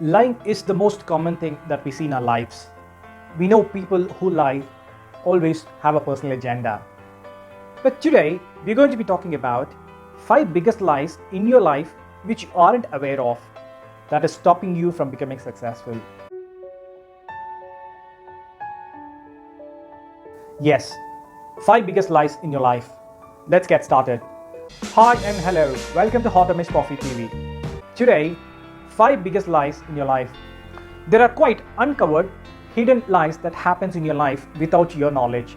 Lying is the most common thing that we see in our lives. We know people who lie always have a personal agenda. But today, we're going to be talking about 5 biggest lies in your life which you aren't aware of that is stopping you from becoming successful. Yes, 5 biggest lies in your life. Let's get started. Hi and hello, welcome to Amaze TV. Today, 5 biggest lies in your life. There are quite uncovered, hidden lies that happens in your life without your knowledge.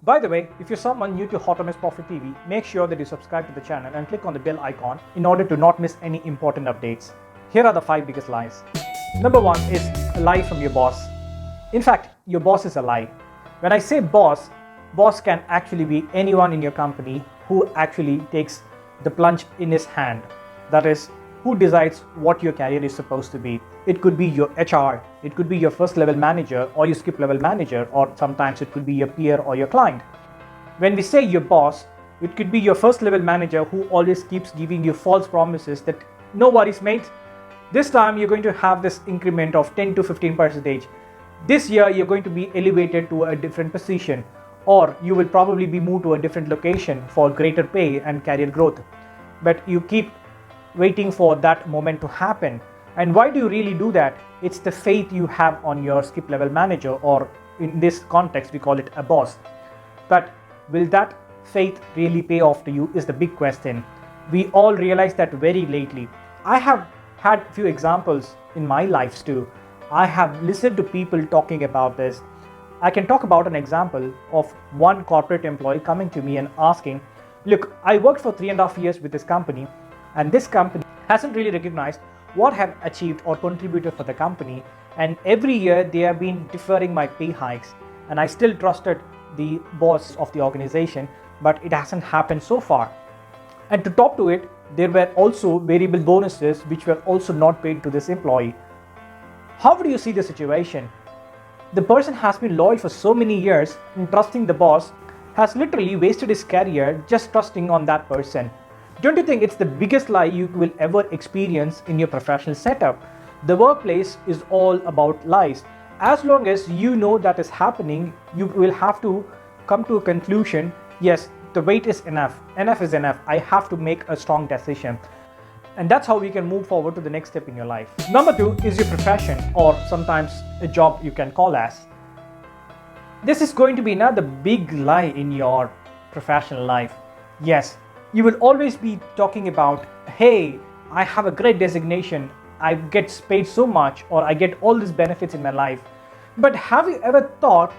By the way, if you're someone new to Amaze TV, make sure that you subscribe to the channel and click on the bell icon in order to not miss any important updates. Here are the 5 biggest lies. Number 1 is a lie from your boss. In fact, your boss is a lie. When I say boss can actually be anyone in your company who actually takes the plunge in his hand. That is, who decides what your career is supposed to be. It could be your HR, it could be your first level manager or your skip level manager, or sometimes it could be your peer or your client. When we say your boss, it could be your first level manager who always keeps giving you false promises that no worries mate, this time you're going to have this increment of 10 to 15%. This year you're going to be elevated to a different position, or you will probably be moved to a different location for greater pay and career growth. But you keep waiting for that moment to happen. And why do you really do that? It's the faith you have on your skip level manager, or in this context we call it a boss. But will that faith really pay off to you is the big question. We all realize that very lately. I have had few examples in my life too. I have listened to people talking about this. I can talk about an example of one corporate employee coming to me and asking, look, I worked for 3.5 years with this company, and this company hasn't really recognized what I have achieved or contributed for the company, and every year they have been deferring my pay hikes, and I still trusted the boss of the organization, but it hasn't happened so far. And to top to it, there were also variable bonuses which were also not paid to this employee. How do you see the situation? The person has been loyal for so many years and trusting the boss has literally wasted his career just trusting on that person. Don't you think it's the biggest lie you will ever experience in your professional setup? The workplace is all about lies. As long as you know that is happening, you will have to come to a conclusion, yes, the wait is enough. Enough is enough. I have to make a strong decision. And that's how we can move forward to the next step in your life. Number 2 is your profession, or sometimes a job you can call as. This is going to be another big lie in your professional life. Yes, you will always be talking about, hey, I have a great designation, I get paid so much, or I get all these benefits in my life. But have you ever thought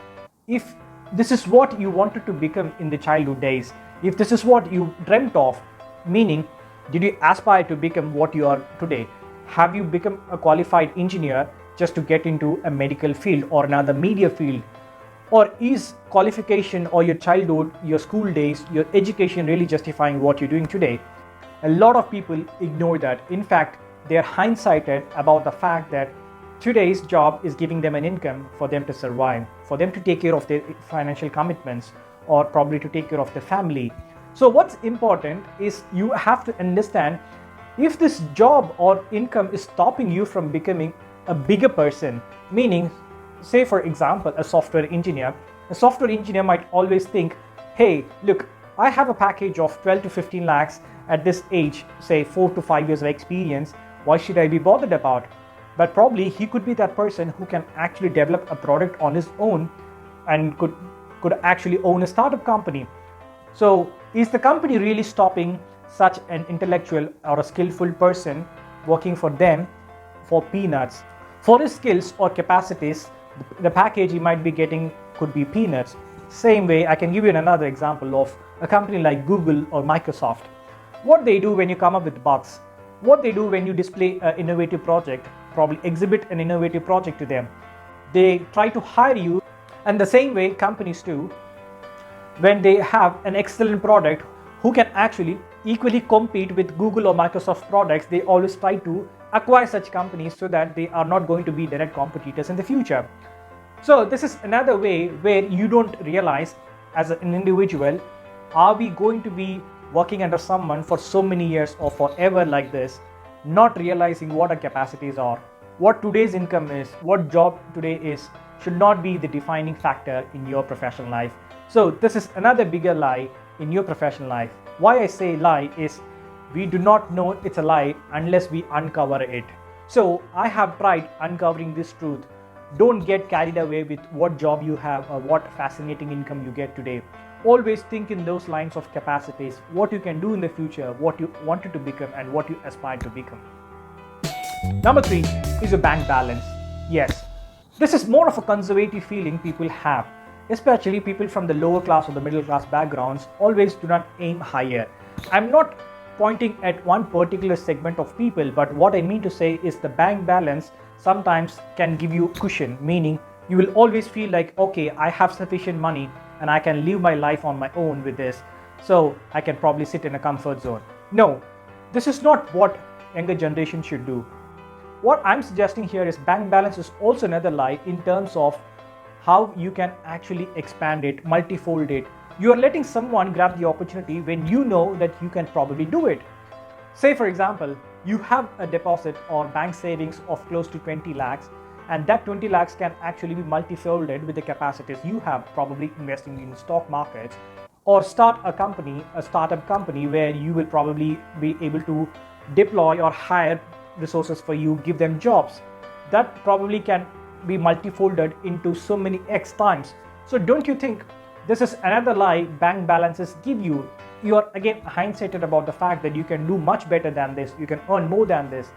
if this is what you wanted to become in the childhood days? If this is what you dreamt of, meaning, did you aspire to become what you are today? Have you become a qualified engineer just to get into a medical field or another media field? Or is qualification or your childhood, your school days, your education really justifying what you're doing today? A lot of people ignore that. In fact, they are hindsighted about the fact that today's job is giving them an income for them to survive, for them to take care of their financial commitments, or probably to take care of their family. So what's important is you have to understand if this job or income is stopping you from becoming a bigger person, meaning, say for example, a software engineer. A software engineer might always think, hey, look, I have a package of 12 to 15 lakhs at this age, say 4 to 5 years of experience. Why should I be bothered about? But probably he could be that person who can actually develop a product on his own and could actually own a startup company. So is the company really stopping such an intellectual or a skillful person working for them for peanuts? For his skills or capacities, the package he might be getting could be peanuts. Same way, I can give you another example of a company like Google or Microsoft. What they do when you come up with bugs, what they do when you display an innovative project, probably exhibit an innovative project to them. They try to hire you, and the same way companies do. When they have an excellent product who can actually equally compete with Google or Microsoft products, they always try to acquire such companies so that they are not going to be direct competitors in the future. So this is another way where you don't realize as an individual, are we going to be working under someone for so many years or forever like this, not realizing what our capacities are, what today's income is, what job today is, should not be the defining factor in your professional life. So this is another bigger lie in your professional life. Why I say lie is we do not know it's a lie unless we uncover it. So I have tried uncovering this truth. Don't get carried away with what job you have or what fascinating income you get today. Always think in those lines of capacities, what you can do in the future, what you wanted to become and what you aspire to become. Number 3 is your bank balance. Yes, this is more of a conservative feeling people have, especially people from the lower class or the middle class backgrounds always do not aim higher. I'm not pointing at one particular segment of people, but what I mean to say is the bank balance sometimes can give you cushion, meaning you will always feel like, okay, I have sufficient money and I can live my life on my own with this, so I can probably sit in a comfort zone. No, this is not what younger generation should do. What I'm suggesting here is bank balance is also another lie in terms of how you can actually expand it, multifold it. You are letting someone grab the opportunity when you know that you can probably do it. Say for example, you have a deposit or bank savings of close to 20 lakhs and that 20 lakhs can actually be multifolded with the capacities you have, probably investing in stock markets, or start a company, a startup company where you will probably be able to deploy or hire resources for you, give them jobs. That probably can be multifolded into so many X times. So don't you think this is another lie bank balances give you? You are again hindsighted about the fact that you can do much better than this, you can earn more than this,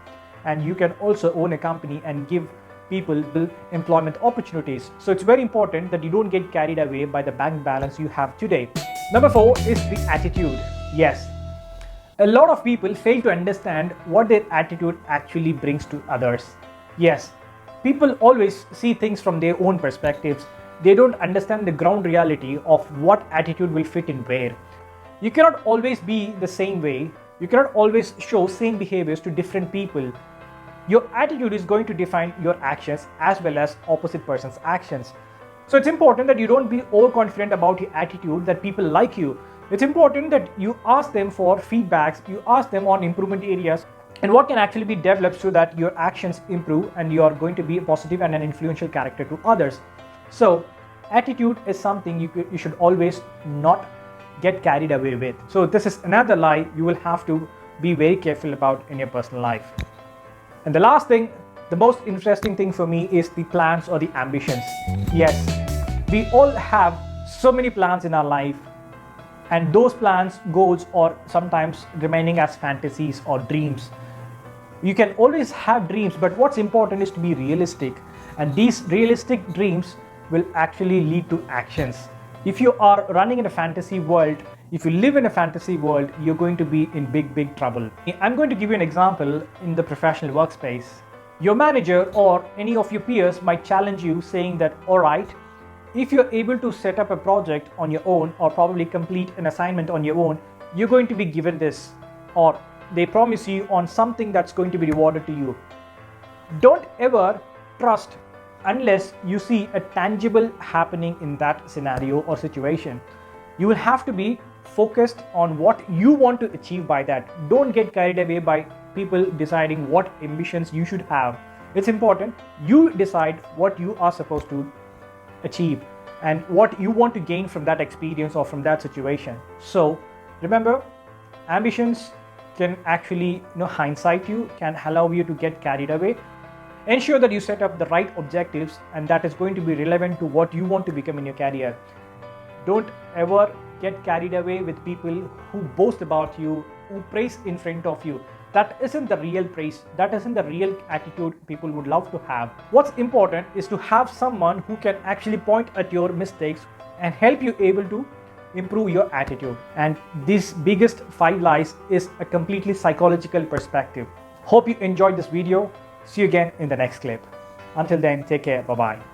and you can also own a company and give people employment opportunities. So it's very important that you don't get carried away by the bank balance you have today. Number 4 is the attitude. Yes, a lot of people fail to understand what their attitude actually brings to others. Yes, people always see things from their own perspectives. They don't understand the ground reality of what attitude will fit in where. You cannot always be the same way. You cannot always show same behaviors to different people. Your attitude is going to define your actions as well as opposite person's actions. So it's important that you don't be overconfident about your attitude, that people like you. It's important that you ask them for feedbacks, you ask them on improvement areas and what can actually be developed so that your actions improve and you are going to be a positive and an influential character to others. So attitude is something you should always not get carried away with. So this is another lie you will have to be very careful about in your personal life. And the last thing, the most interesting thing for me is the plans or the ambitions. Yes, we all have so many plans in our life, and those plans, goals are sometimes remaining as fantasies or dreams. You can always have dreams, but what's important is to be realistic, and these realistic dreams will actually lead to actions. If you are running in a fantasy world, if you live in a fantasy world, you're going to be in big trouble. I'm going to give you an example in the professional workspace. Your manager or any of your peers might challenge you saying that, all right, if you're able to set up a project on your own or probably complete an assignment on your own, you're going to be given this, or they promise you on something that's going to be rewarded to you. Don't ever trust unless you see a tangible happening in that scenario or situation. You will have to be focused on what you want to achieve by that. Don't get carried away by people deciding what ambitions you should have. It's important you decide what you are supposed to achieve and what you want to gain from that experience or from that situation. So remember, ambitions can actually hindsight you, can allow you to get carried away. Ensure that you set up the right objectives and that is going to be relevant to what you want to become in your career. Don't ever get carried away with people who boast about you, who praise in front of you. That isn't the real praise. That isn't the real attitude people would love to have. What's important is to have someone who can actually point at your mistakes and help you able to improve your attitude. And this biggest 5 lies is a completely psychological perspective. Hope you enjoyed this video. See you again in the next clip. Until then, take care. Bye-bye.